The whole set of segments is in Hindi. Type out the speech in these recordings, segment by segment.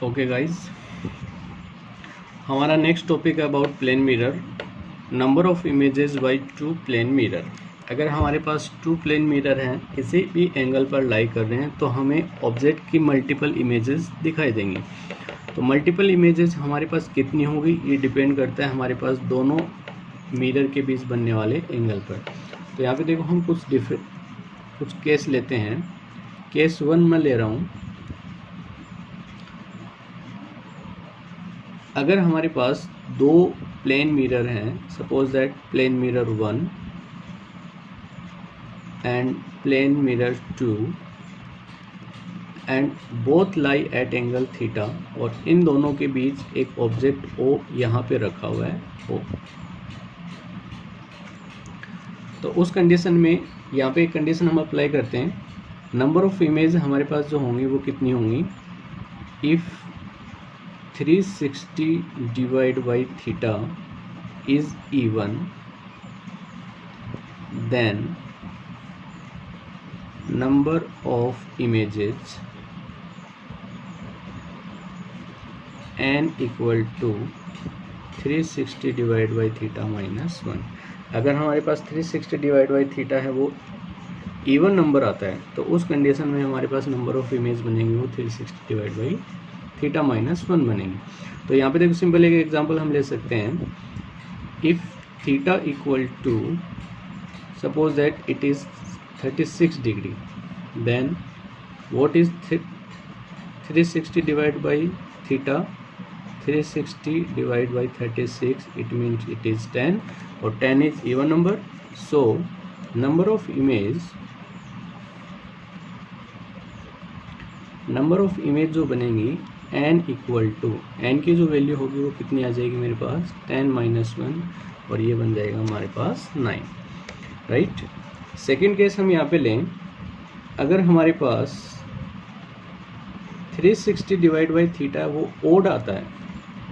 ओके गाइस, हमारा नेक्स्ट टॉपिक है about plane mirror. Number of images by two plane mirror. अगर हमारे पास टू प्लेन मिरर हैं, किसी भी एंगल पर लाई कर रहे हैं, तो हमें ऑब्जेक्ट की मल्टीपल इमेजेस दिखाई देंगी। तो मल्टीपल इमेजेस हमारे पास कितनी होगी, ये डिपेंड करता है हमारे पास दोनों मिरर के बीच बनने वाले एंगल पर। तो यहाँ पे देखो, हम कुछ केस लेते हैं। केस 1 में ले रहा हूँ। अगर हमारे पास दो प्लेन मिरर हैं, suppose that plane mirror 1 and plane mirror 2 and both lie at angle theta, और इन दोनों के बीच एक ऑब्जेक्ट O यहाँ पे रखा हुआ है O। तो उस कंडीशन में यहाँ पे एक कंडीशन हम अप्लाई करते हैं। नंबर ऑफ इमेज हमारे पास जो होंगी वो कितनी होंगी, if 360 divide by theta is even, then number of images n equal to 360 divide by theta minus 1। अगर हमारे पास 360 डिवाइड बाई थीटा है वो इवन नंबर आता है, तो उस कंडीशन में हमारे पास नंबर ऑफ इमेज बनेंगे वो 360 डिवाइड बाई थीटा माइनस 1 बनेंगे। तो यहाँ पे देखो, सिंपल एक एग्जांपल हम ले सकते हैं। If theta equal to, suppose that it is 36 degree, then what is 360 divide by theta, 360 divide by 36, it means it is 10, और 10 is even number. So number of image जो बनेंगी n इक्वल टू, n की जो वैल्यू होगी वो कितनी आ जाएगी मेरे पास 10 माइनस 1, और ये बन जाएगा हमारे पास 9, राइट। सेकेंड केस हम यहाँ पे लें। अगर हमारे पास 360 डिवाइड बाई थीटा वो ओड आता है,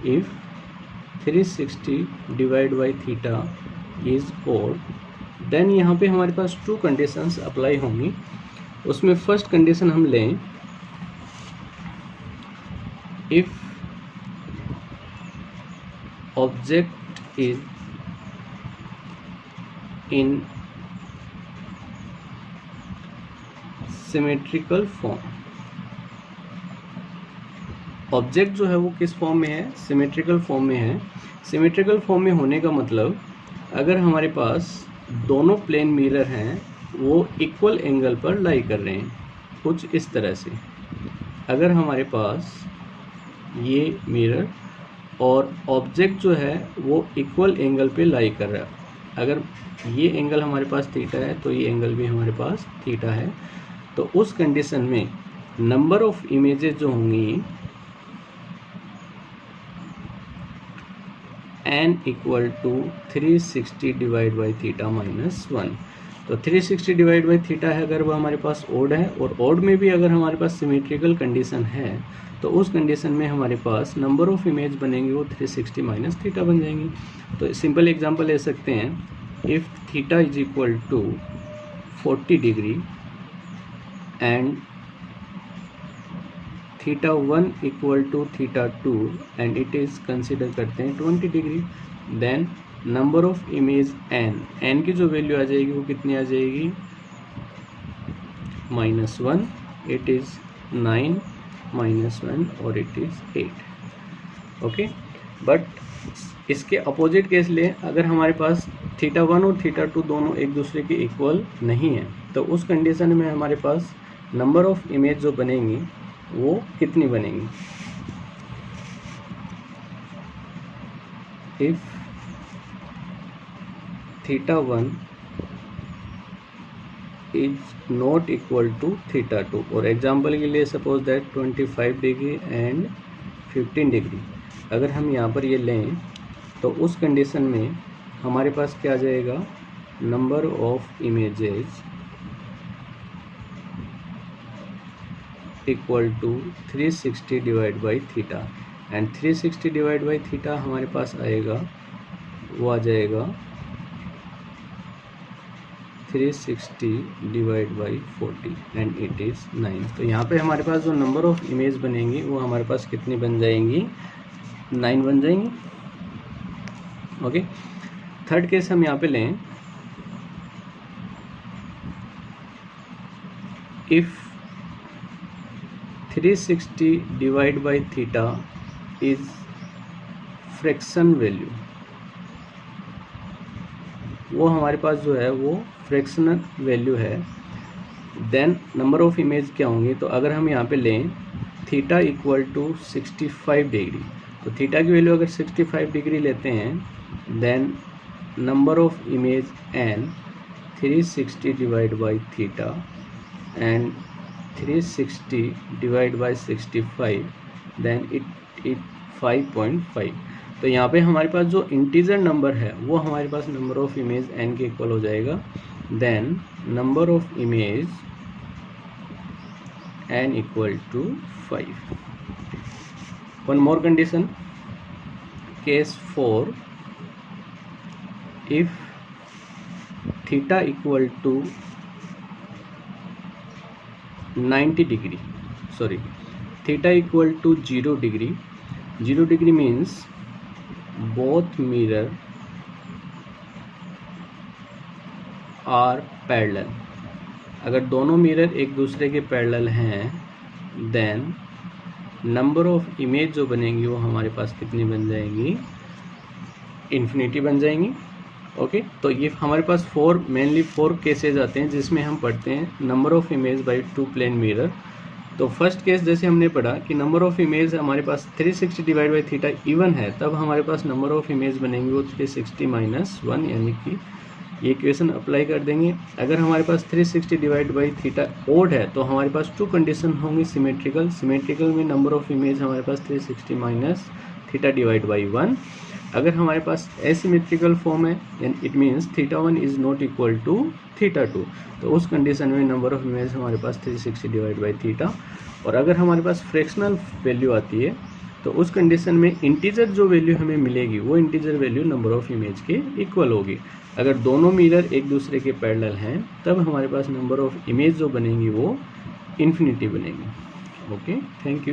if 360 divide by theta is odd, then यहाँ पे हमारे पास टू कंडीशंस अप्लाई होंगी। उसमें फर्स्ट कंडीशन हम लें, if object is in symmetrical form, object जो है वो किस फॉर्म में है, सिमेट्रिकल फॉर्म में है। सिमेट्रिकल फॉर्म में होने का मतलब, अगर हमारे पास दोनों प्लेन मिरर हैं वो इक्वल एंगल पर लाई कर रहे हैं, कुछ इस तरह से। अगर हमारे पास ये मिरर और ऑब्जेक्ट जो है वो इक्वल एंगल पे लाई कर रहा है, अगर ये एंगल हमारे पास थीटा है तो ये एंगल भी हमारे पास थीटा है, तो उस कंडीशन में नंबर ऑफ इमेजेस जो होंगी n equal to 360 divide by theta minus 1। तो 360 डिवाइड बाई थीटा है अगर वो हमारे पास ओड है, और ओड में भी अगर हमारे पास सिमेट्रिकल कंडीशन है, तो उस कंडीशन में हमारे पास नंबर ऑफ इमेज बनेंगे वो 360 माइनस थीटा बन जाएंगी। तो सिंपल एग्जांपल ले सकते हैं। If theta is equal to 40 degree and theta 1 equal to theta 2 and it is consider करते हैं 20 degree, then number of image n की जो वैल्यू आ जाएगी वो कितनी आ जाएगी, -1, इट इज़ 9 -1, और इट इज़ 8। ओके, बट इसके अपोजिट केस लें। अगर हमारे पास थीटा 1 और थीटा 2 दोनों एक दूसरे के इक्वल नहीं है, तो उस कंडीशन में हमारे पास नंबर ऑफ इमेज जो बनेंगी वो कितनी बनेंगी, if theta 1 is not equal to theta 2, और एग्जाम्पल के लिए suppose that 25 degree and 15 degree अगर हम यहाँ पर ये लें, तो उस कंडीशन में हमारे पास क्या आ जाएगा, number of images equal to 360 divide by theta, and 360 divide by theta हमारे पास आएगा, वो आ जाएगा 360 divide by 40 and it is 9। तो यहाँ पे हमारे पास जो नंबर ऑफ इमेज बनेंगी वो हमारे पास कितनी बन जाएंगी, 9 बन जाएंगी। ओके, थर्ड केस हम यहाँ पे लें, if 360 divide by theta is fraction value, वो हमारे पास जो है वो फ्रैक्शनल वैल्यू है, देन नंबर ऑफ इमेज क्या होंगे। तो अगर हम यहाँ पे लें थीटा इक्वल टू 65 डिग्री, तो थीटा की वैल्यू अगर 65 डिग्री लेते हैं, then number of image n 360 divide by theta and 360 divide by 65, then it 5.5। तो यहाँ पे हमारे पास जो इंटीजर नंबर है वो हमारे पास नंबर ऑफ इमेज n के इक्वल हो जाएगा, then number of image n equal to 5। One more condition, case 4, if theta equal to 90 degree, sorry theta equal to 0 degree, 0 degree means both mirror are parallel। अगर दोनों मिरर एक दूसरे के पैरेलल हैं, देन नंबर ऑफ इमेज जो बनेंगी वो हमारे पास कितनी बन जाएंगी, इन्फिनिटी बन जाएंगी। ओके, तो ये हमारे पास मेनली फोर केसेस आते हैं जिसमें हम पढ़ते हैं number of image by two plane mirror. तो फर्स्ट केस जैसे हमने पढ़ा कि नंबर ऑफ इमेज हमारे पास 360 डिवाइड बाई थीटा इवन है, तब हमारे पास नंबर ऑफ इमेज बनेंगे वो 360 माइनस 1, यानी कि ये इक्वेशन अप्लाई कर देंगे। अगर हमारे पास 360 डिवाइड बाई थीटा ओड है तो हमारे पास टू कंडीशन होंगी सिमेट्रिकल। सिमेट्रिकल में नंबर ऑफ इमेज हमारे पास 360 माइनस थीटा डिवाइड बाई 1। अगर हमारे पास एसिमेट्रिकल फॉर्म है, it means theta 1 is not equal to theta 2, तो उस कंडीशन में नंबर ऑफ इमेज हमारे पास 360 डिवाइड बाई थीटा। और अगर हमारे पास फ्रैक्शनल वैल्यू आती है तो उस कंडीशन में इंटीजर जो वैल्यू हमें मिलेगी वो integer value number of image के इक्वल होगी। अगर दोनों मिरर एक दूसरे के पैरेलल हैं तब हमारे पास नंबर ऑफ इमेज जो बनेंगी वो इन्फिनिटी बनेगी। Okay, thank you.